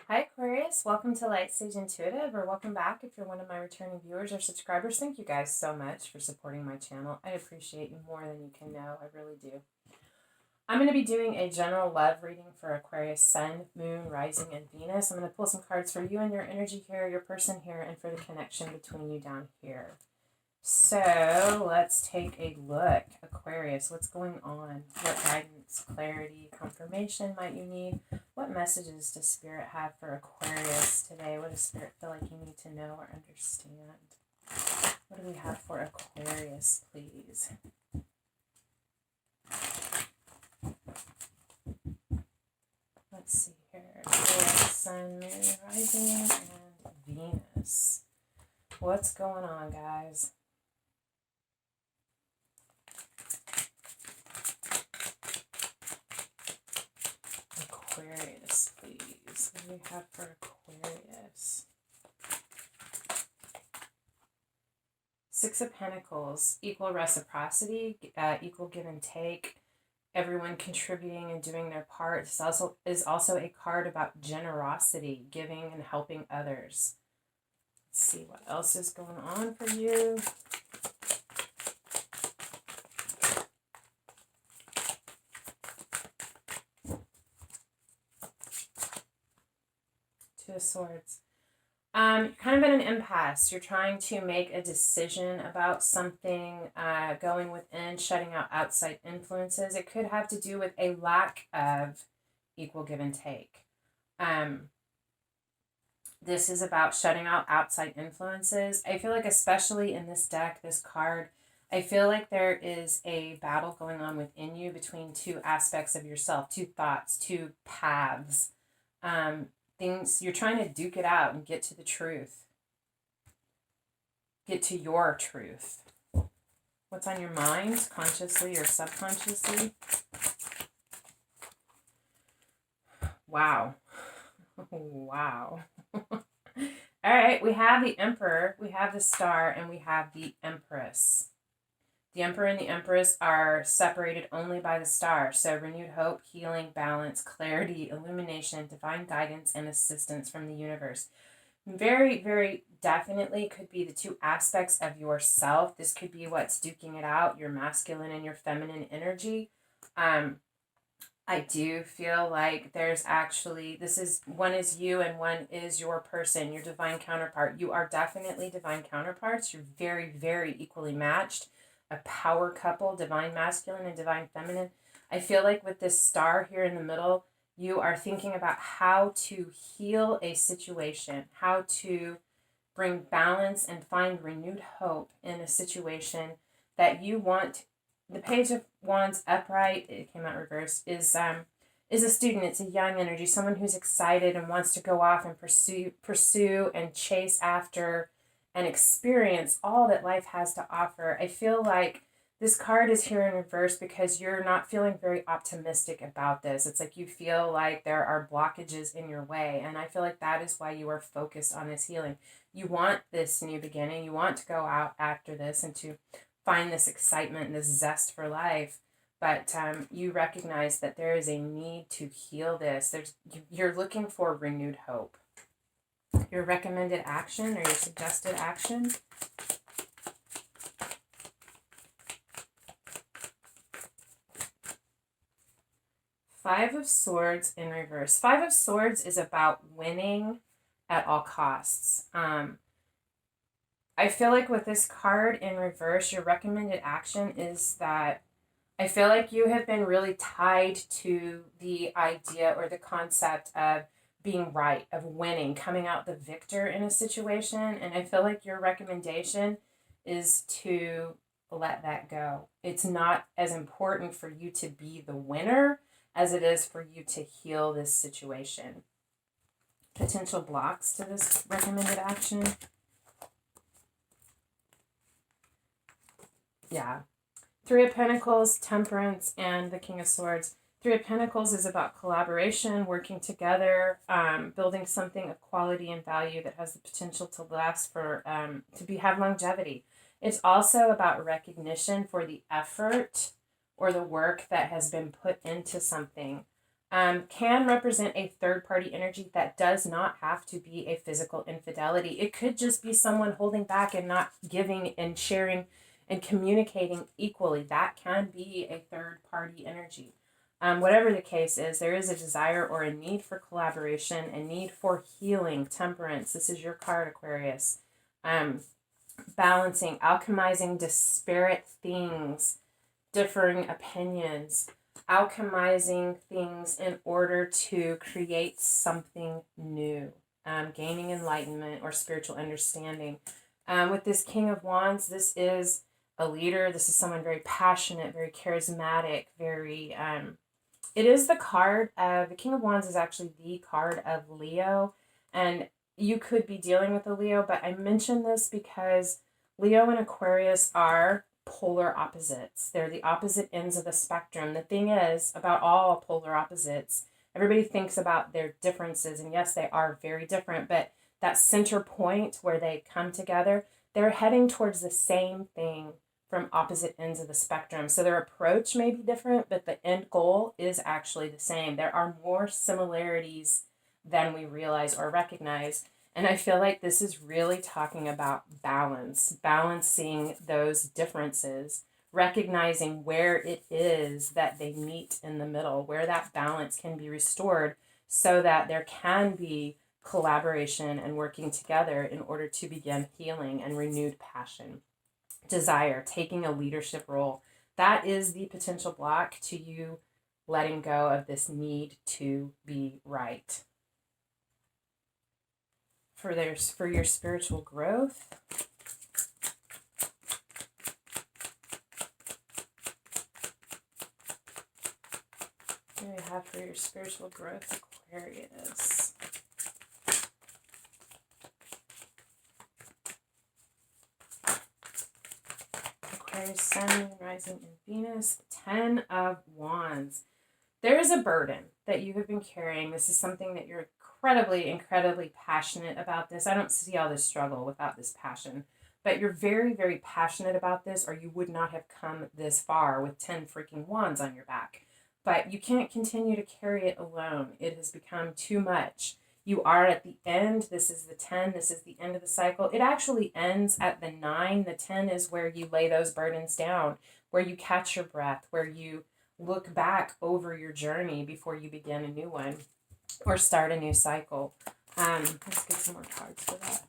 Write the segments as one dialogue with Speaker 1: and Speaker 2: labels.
Speaker 1: Hi Aquarius, welcome to lightsageintuitive, or welcome back if you're one of my returning viewers or subscribers. Thank you guys so much for supporting my channel. I appreciate you more than you can know. I really do. I'm going to be doing a general love reading for Aquarius Sun, Moon, Rising, and Venus. I'm going to pull some cards for you and your energy here, your person here, and for the connection between you down here. So let's take a look. Aquarius, what's going on? What guidance, clarity, confirmation might you need? What messages does Spirit have for Aquarius today? What does Spirit feel like you need to know or understand? What do we have for Aquarius, please? Let's see here. Aquarius, Sun, Moon, Rising, and Venus. What's going on, guys? Aquarius, please. What do we have for Aquarius? Six of Pentacles, equal reciprocity, equal give and take, everyone contributing and doing their part. This is also a card about generosity, giving and helping others. Let's see what else is going on for you. Two of Swords. Kind of at an impasse. You're trying to make a decision about something, going within, shutting out outside influences. It could have to do with a lack of equal give and take. This is about shutting out outside influences. I feel like, especially in this deck, this card, I feel like there is a battle going on within you between two aspects of yourself, two thoughts, two paths. Things you're trying to duke it out and get to the truth. Get to your truth. What's on your mind, consciously or subconsciously? Wow. Wow. All right, we have the Emperor, we have the Star, and we have the Empress. The Emperor and the Empress are separated only by the Star. So renewed hope, healing, balance, clarity, illumination, divine guidance, and assistance from the universe. Very, very definitely could be the two aspects of yourself. This could be what's duking it out, your masculine and your feminine energy. I do feel like there's actually, one is you and one is your person, your divine counterpart. You are definitely divine counterparts. You're very, very equally matched. A power couple, divine masculine and divine feminine. I feel like with this Star here in the middle, you are thinking about how to heal a situation, how to bring balance and find renewed hope in a situation that you want. The Page of Wands upright, it came out reversed, is a student. It's a young energy, someone who's excited and wants to go off and pursue and chase after and experience all that life has to offer. I feel like this card is here in reverse because you're not feeling very optimistic about this. It's like you feel like there are blockages in your way. And I feel like that is why you are focused on this healing. You want this new beginning. You want to go out after this and to find this excitement and this zest for life. But you recognize that there is a need to heal this. You're looking for renewed hope. Your recommended action or your suggested action. Five of Swords in reverse. Five of Swords is about winning at all costs. I feel like with this card in reverse, your recommended action is that I feel like you have been really tied to the idea or the concept of being right, of winning, coming out the victor in a situation. And I feel like your recommendation is to let that go. It's not as important for you to be the winner as it is for you to heal this situation. Potential blocks to this recommended action. Yeah. Three of Pentacles, Temperance, and the King of Swords. Three of Pentacles is about collaboration, working together, building something of quality and value that has the potential to last for, have longevity. It's also about recognition for the effort or the work that has been put into something. can represent a third-party energy that does not have to be a physical infidelity. It could just be someone holding back and not giving and sharing and communicating equally. That can be a third-party energy. Whatever the case is, there is a desire or a need for collaboration, a need for healing, temperance. This is your card, Aquarius. Balancing, alchemizing disparate things, differing opinions, alchemizing things in order to create something new, gaining enlightenment or spiritual understanding. With this King of Wands, this is a leader. This is someone very passionate, very charismatic, very... it is the card of... The King of Wands is actually the card of Leo, and you could be dealing with a Leo, but I mention this because Leo and Aquarius are polar opposites. They're the opposite ends of the spectrum. The thing is about all polar opposites, everybody thinks about their differences, and yes, they are very different, but that center point where they come together, they're heading towards the same thing from opposite ends of the spectrum. So their approach may be different, but the end goal is actually the same. There are more similarities than we realize or recognize. And I feel like this is really talking about balance, balancing those differences, recognizing where it is that they meet in the middle, where that balance can be restored so that there can be collaboration and working together in order to begin healing and renewed passion, desire, taking a leadership role. That is the potential block to you letting go of this need to be right. For your spiritual growth, what do you have for your spiritual growth, Aquarius? Aquarius, Sun, Rising, and Venus. 10 of Wands. There is a burden that you have been carrying. This is something that you're incredibly passionate about this. I don't see all this struggle without this passion, but you're very, very passionate about this, or you would not have come this far with 10 freaking wands on your back. But you can't continue to carry it alone. It has become too much. You are at the end. This is the 10. This is the end of the cycle. It actually ends at the 9. The 10 is where you lay those burdens down, where you catch your breath, where you look back over your journey before you begin a new one or start a new cycle. Let's get some more cards for that.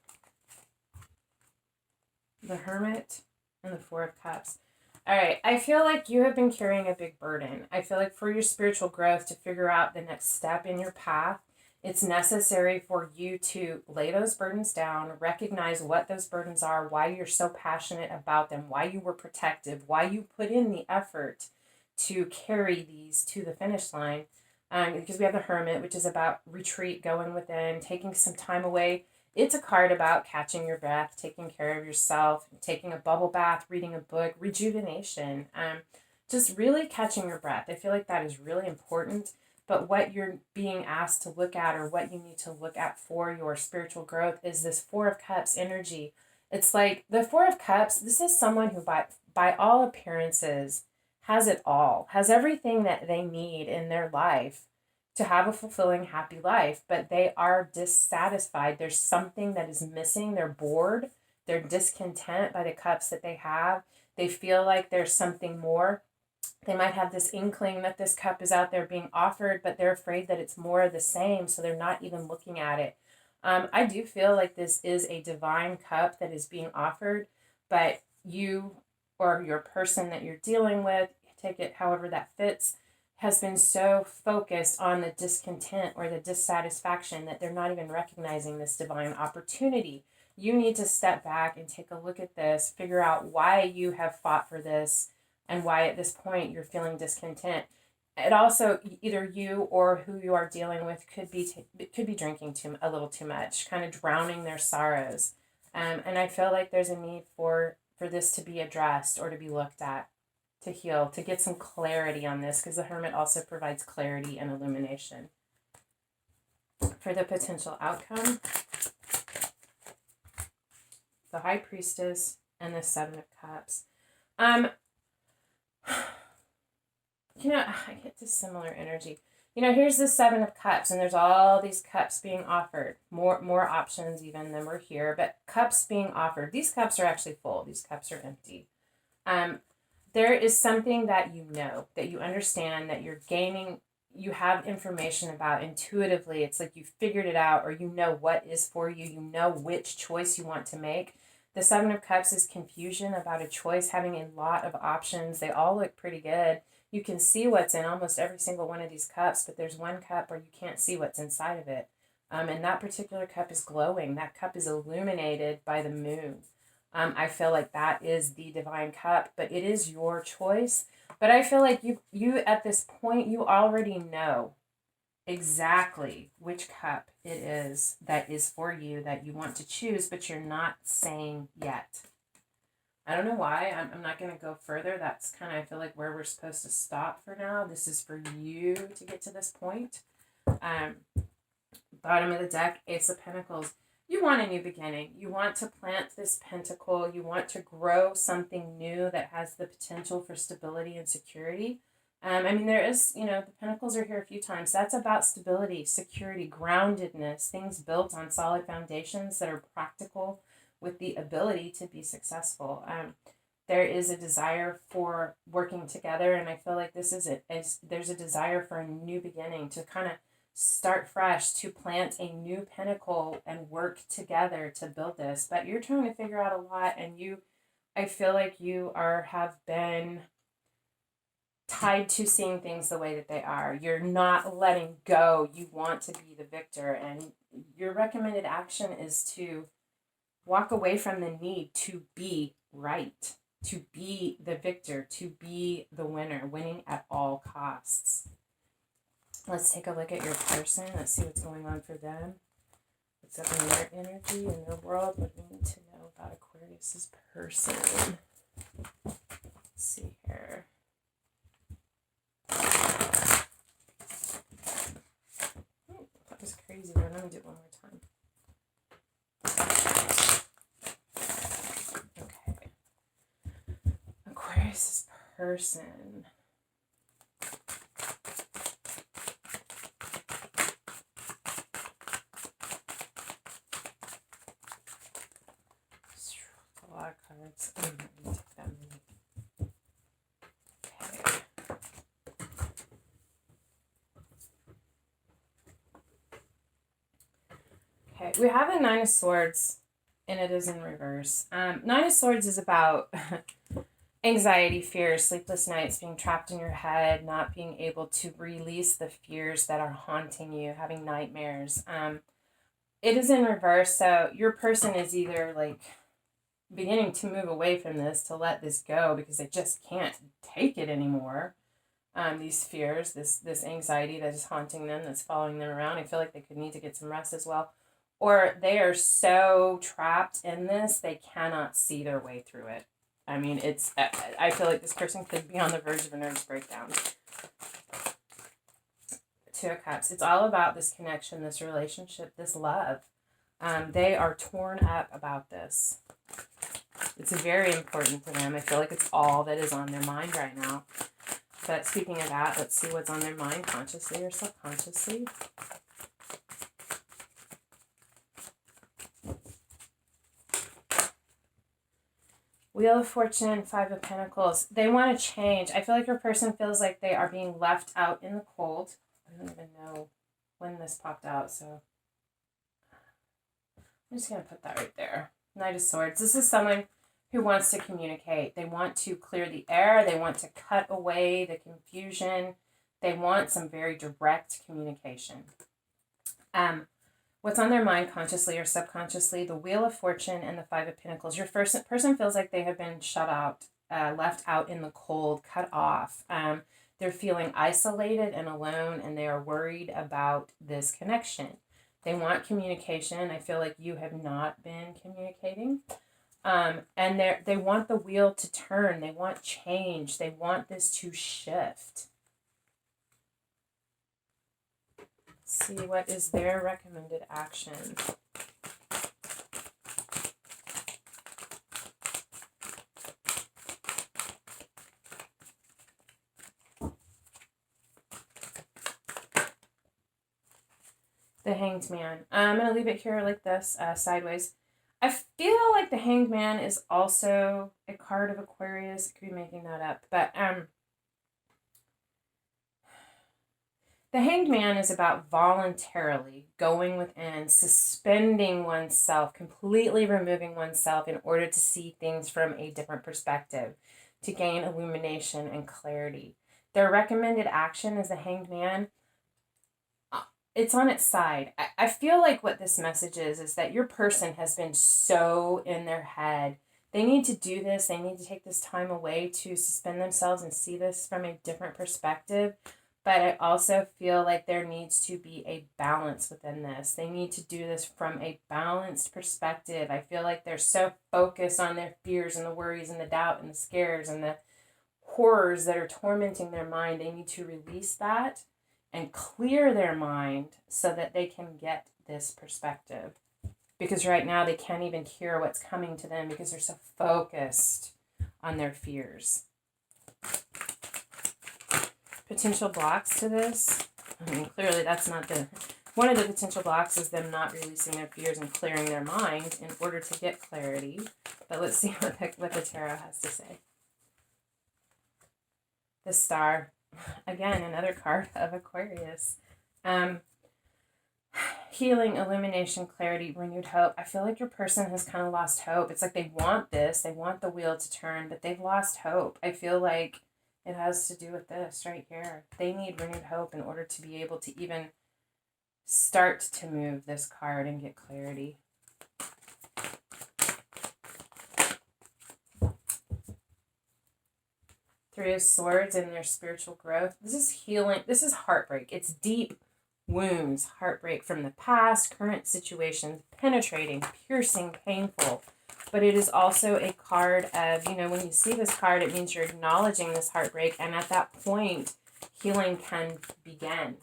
Speaker 1: The Hermit and the Four of Cups. All right, I feel like you have been carrying a big burden. I feel like for your spiritual growth, to figure out the next step in your path, it's necessary for you to lay those burdens down, recognize what those burdens are, why you're so passionate about them, why you were protective, why you put in the effort to carry these to the finish line. Because we have the Hermit, which is about retreat, going within, taking some time away. It's a card about catching your breath, taking care of yourself, taking a bubble bath, reading a book, rejuvenation, just really catching your breath. I feel like that is really important. But what you're being asked to look at, or what you need to look at for your spiritual growth, is this Four of Cups energy. It's like the Four of Cups, this is someone who by all appearances has it all, has everything that they need in their life to have a fulfilling, happy life, but they are dissatisfied. There's something that is missing. They're bored. They're discontent by the cups that they have. They feel like there's something more. They might have this inkling that this cup is out there being offered, but they're afraid that it's more of the same, so they're not even looking at it. I do feel like this is a divine cup that is being offered, but you or your person that you're dealing with, take it however that fits, has been so focused on the discontent or the dissatisfaction that they're not even recognizing this divine opportunity. You need to step back and take a look at this, figure out why you have fought for this, and why at this point you're feeling discontent. It also, either you or who you are dealing with could be drinking a little too much, kind of drowning their sorrows. And I feel like there's a need for this to be addressed or to be looked at, to heal, to get some clarity on this, because the Hermit also provides clarity and illumination. For the potential outcome, the High Priestess and the Seven of Cups. I get this similar energy. You know, here's the Seven of Cups, and there's all these cups being offered. More options even than were here, but cups being offered. These cups are actually full. These cups are empty. There is something that you know, that you understand, that you're gaining, you have information about intuitively. It's like you figured it out, or you know what is for you. You know which choice you want to make. The Seven of Cups is confusion about a choice, having a lot of options. They all look pretty good. You can see what's in almost every single one of these cups, but there's one cup where you can't see what's inside of it. And that particular cup is glowing. That cup is illuminated by the moon. I feel like that is the divine cup, but it is your choice. But I feel like you at this point, you already know exactly which cup it is that is for you, that you want to choose, but you're not saying yet. I don't know why. I'm not going to go further. That's kind of, I feel like, where we're supposed to stop for now. This is for you to get to this point. Bottom of the deck, Ace of Pentacles. You want a new beginning. You want to plant this pentacle. You want to grow something new that has the potential for stability and security. I mean, there is, you know, the Pentacles are here a few times. That's about stability, security, groundedness, things built on solid foundations that are practical, with the ability to be successful. There is a desire for working together, and I feel like this is it. There's a desire for a new beginning, to kind of start fresh, to plant a new pinnacle and work together to build this. But you're trying to figure out a lot, and I feel like you have been tied to seeing things the way that they are. You're not letting go. You want to be the victor, and your recommended action is to walk away from the need to be right, to be the victor, to be the winner, winning at all costs. Let's take a look at your person. Let's see what's going on for them. What's up in their energy, in their world? What do we need to know about Aquarius's person? Let's see here. That was crazy, but let me do it one more time. Aquarius' person. A lot of cards. I'm going to take that many. Okay. Okay, we have a Nine of Swords, and it is in reverse. Nine of Swords is about anxiety, fears, sleepless nights, being trapped in your head, not being able to release the fears that are haunting you, having nightmares. It is in reverse, so your person is either like beginning to move away from this, to let this go, because they just can't take it anymore. These fears, this anxiety that is haunting them, that's following them around. I feel like they could need to get some rest as well. Or they are so trapped in this, they cannot see their way through it. I mean, I feel like this person could be on the verge of a nervous breakdown. Two of Cups. It's all about this connection, this relationship, this love. They are torn up about this. It's very important for them. I feel like it's all that is on their mind right now. But speaking of that, let's see what's on their mind, consciously or subconsciously. Wheel of Fortune, Five of Pentacles. They want to change. I feel like your person feels like they are being left out in the cold. I don't even know when this popped out, so I'm just going to put that right there. Knight of Swords. This is someone who wants to communicate. They want to clear the air. They want to cut away the confusion. They want some very direct communication. What's on their mind, consciously or subconsciously? The Wheel of Fortune and the Five of Pentacles. Your first person feels like they have been shut out, left out in the cold, cut off. They're feeling isolated and alone, and they are worried about this connection. They want communication. I feel like you have not been communicating. And they want the wheel to turn. They want change. They want this to shift. See what is their recommended action. The Hanged Man. I'm going to leave it here like this, sideways. I feel like the Hanged Man is also a card of Aquarius. I could be making that up. But the Hanged Man is about voluntarily going within, suspending oneself, completely removing oneself in order to see things from a different perspective, to gain illumination and clarity. Their recommended action as the Hanged Man, it's on its side. I feel like what this message is that your person has been so in their head. They need to do this. They need to take this time away to suspend themselves and see this from a different perspective. But I also feel like there needs to be a balance within this. They need to do this from a balanced perspective. I feel like they're so focused on their fears and the worries and the doubt and the scares and the horrors that are tormenting their mind. They need to release that and clear their mind so that they can get this perspective. Because right now they can't even hear what's coming to them because they're so focused on their fears. Potential blocks to this. I mean, clearly that's not the... One of the potential blocks is them not releasing their fears and clearing their mind in order to get clarity. But let's see what the tarot has to say. The Star. Again, another card of Aquarius. Healing, illumination, clarity, renewed hope. I feel like your person has kind of lost hope. It's like they want this. They want the wheel to turn, but they've lost hope. I feel like it has to do with this right here. They need renewed hope in order to be able to even start to move this card and get clarity. Three of Swords and their spiritual growth. This is healing. This is heartbreak. It's deep wounds, heartbreak from the past, current situations, penetrating, piercing, painful. But it is also a card of, you know, when you see this card, it means you're acknowledging this heartbreak. And at that point, healing can begin.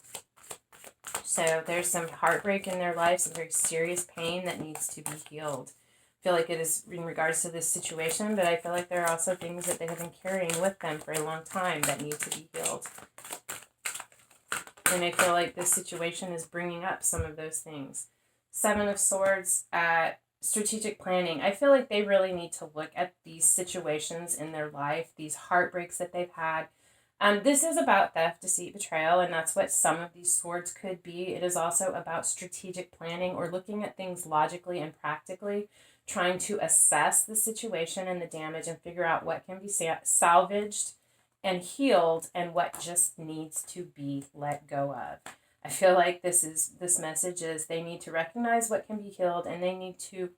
Speaker 1: So there's some heartbreak in their life, some very serious pain that needs to be healed. I feel like it is in regards to this situation, but I feel like there are also things that they have been carrying with them for a long time that need to be healed. And I feel like this situation is bringing up some of those things. Seven of Swords, strategic planning. I feel like they really need to look at these situations in their life, these heartbreaks that they've had. This is about theft, deceit, betrayal, and that's what some of these swords could be. It is also about strategic planning or looking at things logically and practically, trying to assess the situation and the damage and figure out what can be salvaged and healed and what just needs to be let go of. I feel like this message is they need to recognize what can be healed and they need to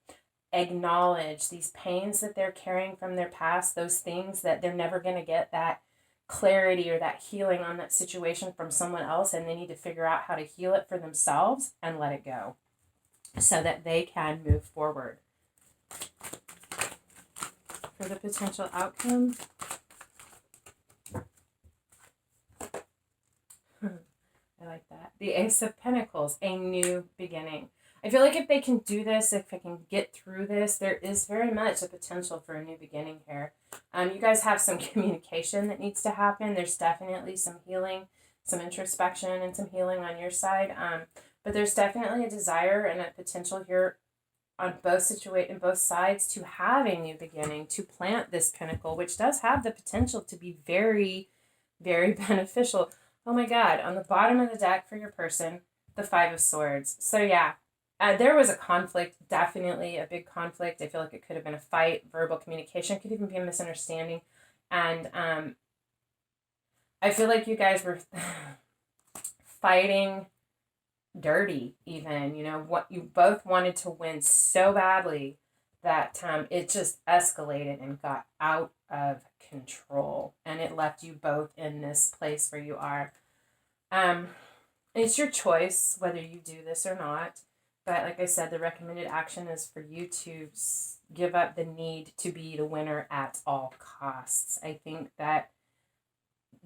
Speaker 1: acknowledge these pains that they're carrying from their past, those things that they're never going to get that clarity or that healing on that situation from someone else, and they need to figure out how to heal it for themselves and let it go so that they can move forward. For the potential outcome, I like that. The Ace of Pentacles, a new beginning. I feel like if they can do this, if they can get through this, there is very much a potential for a new beginning here. You guys have some communication that needs to happen. There's definitely some healing, some introspection, and some healing on your side. But there's definitely a desire and a potential here on both sides to have a new beginning, to plant this pinnacle, which does have the potential to be very, very beneficial. Oh my God, on the bottom of the deck for your person, the Five of Swords. So yeah, there was a conflict, definitely a big conflict. I feel like it could have been a fight, verbal communication, could even be a misunderstanding. And I feel like you guys were fighting dirty even, you know, what you both wanted to win so badly that it just escalated and got out of control, and it left you both in this place where you are. It's your choice whether you do this or not, but like I said, the recommended action is for you to give up the need to be the winner at all costs. I think that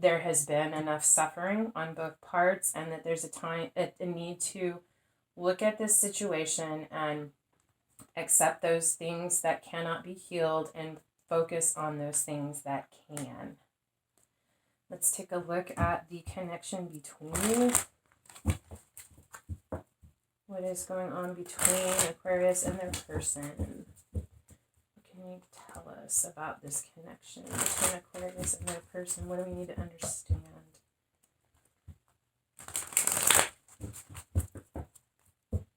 Speaker 1: there has been enough suffering on both parts, and that there's a need to look at this situation and accept those things that cannot be healed and focus on those things that can. Let's take a look at the connection between you. What is going on between Aquarius and their person? What can you tell us about this connection between Aquarius and their person? What do we need to understand?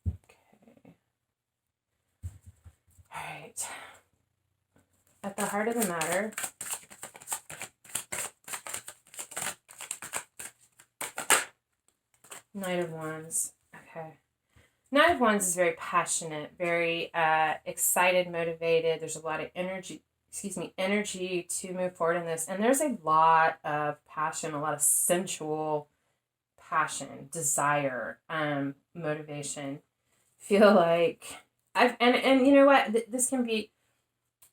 Speaker 1: Okay. All right. At the heart of the matter, Knight of Wands. Okay. Knight of Wands is very passionate, very excited, motivated. There's a lot of energy to move forward in this. And there's a lot of passion, a lot of sensual passion, desire, motivation. Feel like and you know what? This can be,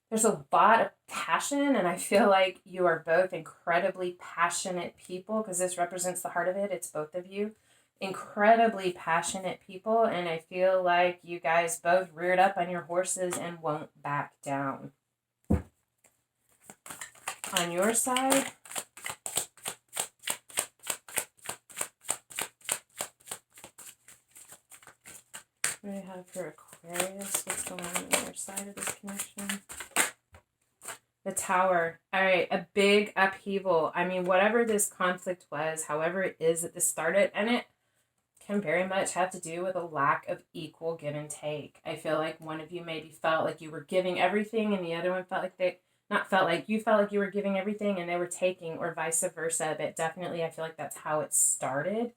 Speaker 1: there's a lot of passion, and I feel like you are both incredibly passionate people, because this represents the heart of it. It's both of you. Incredibly passionate people, and I feel like you guys both reared up on your horses and won't back down. On your side, what do we have for Aquarius? What's going on your side of this connection? The Tower. All right, a big upheaval. I mean, whatever this conflict was, however it is that this started, and it can very much have to do with a lack of equal give and take. I feel like one of you maybe felt like you were giving everything, and the other one felt like you felt like you were giving everything and they were taking, or vice versa. But definitely I feel like that's how it started.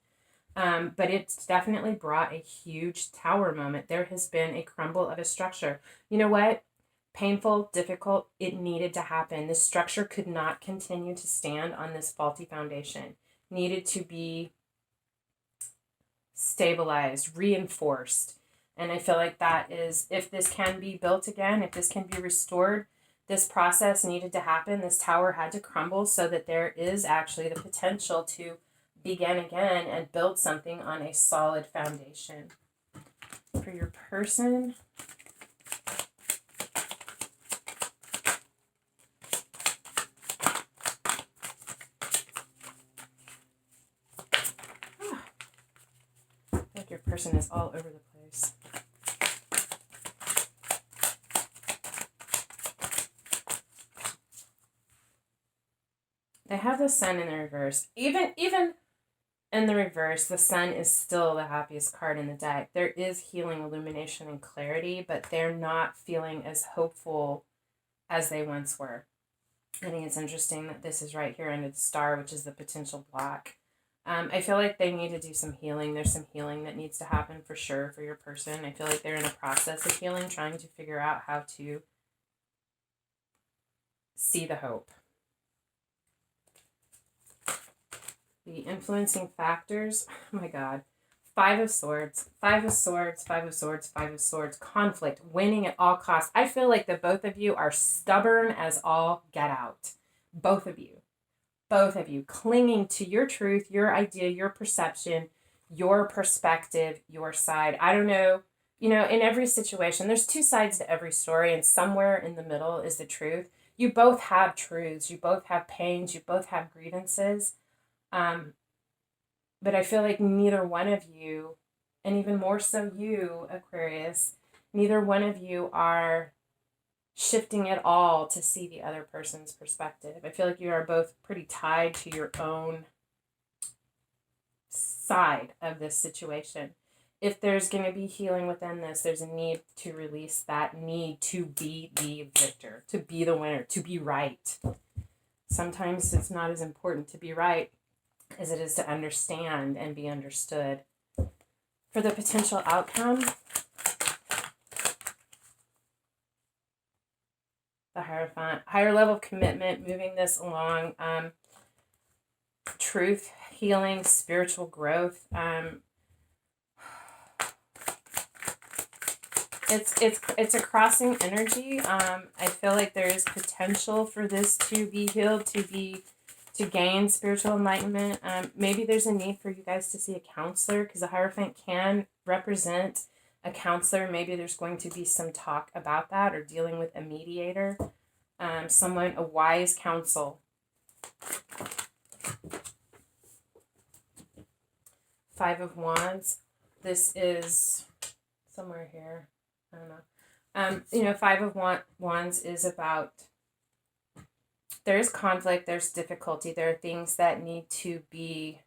Speaker 1: But it's definitely brought a huge tower moment. There has been a crumble of a structure. You know what? Painful, difficult, it needed to happen. This structure could not continue to stand on this faulty foundation. Needed to be stabilized, reinforced. And I feel like that is, if this can be built again, if this can be restored, this process needed to happen. This tower had to crumble so that there is actually the potential to begin again and build something on a solid foundation. For your person, your person is all over the place. They have the Sun in the reverse. Even in the reverse, the Sun is still the happiest card in the deck. There is healing, illumination, and clarity, but they're not feeling as hopeful as they once were. I think it's interesting that this is right here under the star, which is the potential block. I feel like they need to do some healing. There's some healing that needs to happen for sure for your person. I feel like they're in a process of healing, trying to figure out how to see the hope. The influencing factors, oh my God. 5 of Swords, 5 of Swords, 5 of Swords, 5 of Swords, conflict, winning at all costs. I feel like the both of you are stubborn as all get out. Both of you, clinging to your truth, your idea, your perception, your perspective, your side. I don't know, in every situation, there's 2 sides to every story, and somewhere in the middle is the truth. You both have truths, you both have pains, you both have grievances. But I feel like neither one of you, and even more so you, Aquarius, neither one of you are shifting at all to see the other person's perspective. I feel like you are both pretty tied to your own side of this situation. If there's going to be healing within this, there's a need to release that need to be the victor, to be the winner, to be right. Sometimes it's not as important to be right as it is to understand and be understood. For the potential outcome, the Hierophant, higher level of commitment, moving this along, truth, healing, spiritual growth. It's a crossing energy. I feel like there is potential for this to be healed, to gain spiritual enlightenment. Maybe there's a need for you guys to see a counselor, because the Hierophant can represent a counselor. Maybe there's going to be some talk about that, or dealing with a mediator, someone, a wise counsel. 5 of Wands. This is somewhere here. I don't know. You know, Five of Wands is about, there's conflict, there's difficulty, there are things that need to be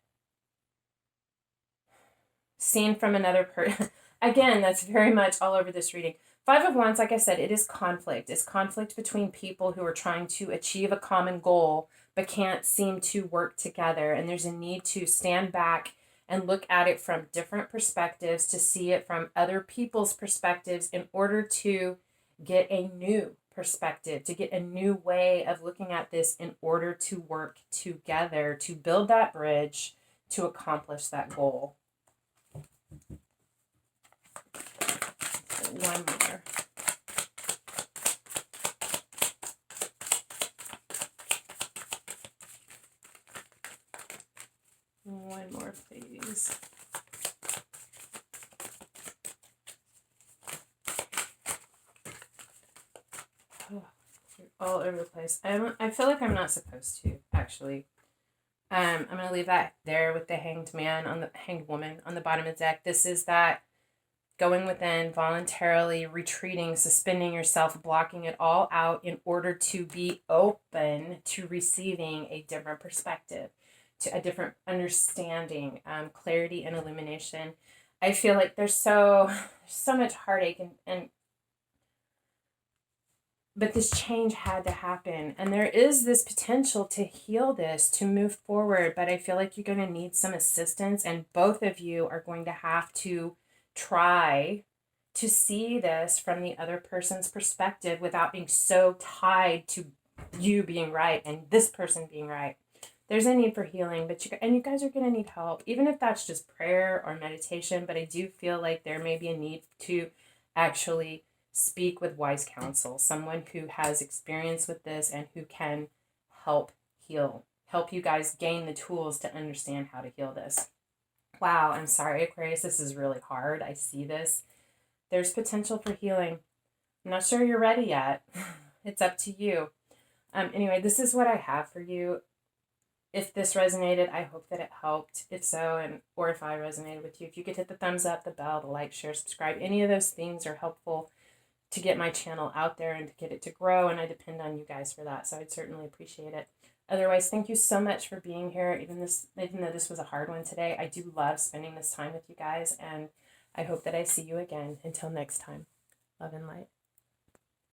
Speaker 1: seen from another person. Again, that's very much all over this reading. Five of Wands, like I said, it is conflict. It's conflict between people who are trying to achieve a common goal but can't seem to work together. And there's a need to stand back and look at it from different perspectives, to see it from other people's perspectives in order to get a new perspective, to get a new way of looking at this in order to work together, to build that bridge, to accomplish that goal. One more. One more, please. Oh, you're all over the place. I feel like I'm not supposed to, actually. I'm going to leave that there with the hanged man on the hanged woman on the bottom of the deck. This is that going within, voluntarily retreating, suspending yourself, blocking it all out in order to be open to receiving a different perspective, to a different understanding, clarity and illumination. I feel like there's so much heartache but this change had to happen, and there is this potential to heal this, to move forward, but I feel like you're going to need some assistance, and both of you are going to have to try to see this from the other person's perspective without being so tied to you being right and this person being right. There's a need for healing, but you guys are going to need help, even if that's just prayer or meditation, but I do feel like there may be a need to actually speak with wise counsel, someone who has experience with this and who can help you guys gain the tools to understand how to heal this. Wow, I'm sorry, Aquarius, this is really hard. I see this. There's potential for healing. I'm not sure you're ready yet. It's up to you. Anyway, this is what I have for you. If this resonated, I hope that it helped. If so, or if I resonated with you, if you could hit the thumbs up, the bell, the like, share, subscribe. Any of those things are helpful to get my channel out there and to get it to grow, and I depend on you guys for that, so I'd certainly appreciate it. Otherwise, thank you so much for being here, even though this was a hard one today. I do love spending this time with you guys, and I hope that I see you again. Until next time, love and light.